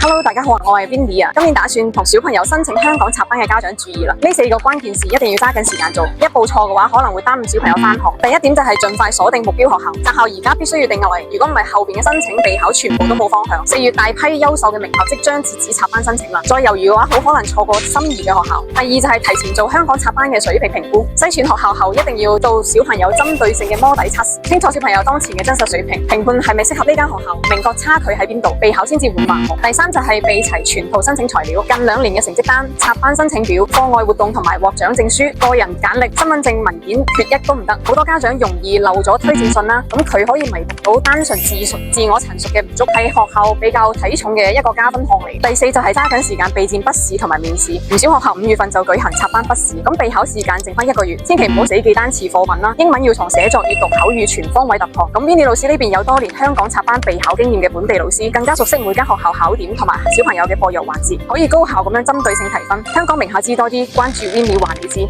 Hello， 大家好，我係 Winnie 啊。今年打算同小朋友申請香港插班嘅家長注意啦，呢4個關鍵事一定要揸緊時間做，一步錯嘅話可能會耽誤小朋友返學。第一點就係盡快鎖定目標學校，擇校而家必須要定落嚟，如果唔係後邊嘅申請備考全部都冇方向。4月大批優秀嘅名校即將截止插班申請啦，再猶豫嘅話好可能錯過心儀嘅學校。第二就係提前做香港插班嘅水平評估，篩選學校後一定要做小朋友針對性嘅摸底測試，清楚小朋友當前嘅真實水平，評判係咪適合呢間學校，明確差距喺邊度，備考先至會盲目。第三就係備齊全套申請材料，近2年嘅成績單、插班申請表、課外活動同埋獲獎證書、個人簡歷、身份證文件缺一都唔得。好多家長容易漏咗推薦信啦，咁佢可以彌補到單純自我陳述嘅唔足，係學校比較睇重嘅一個加分項嚟。第4就係揸緊時間備戰筆試同埋面試，唔少學校5月份就舉行插班筆試，咁備考時間剩翻1個月，千祈唔好死記單詞課文啦，英文要從寫作、閱讀、口語全方位突破。咁 Winnie 老師呢邊有多年香港插班備考經驗嘅本地老師，更加熟悉每間學校考點同埋小朋友嘅課業環節，可以高效咁樣針對性提分。香港名校知多啲，關注 Winnie 話你知。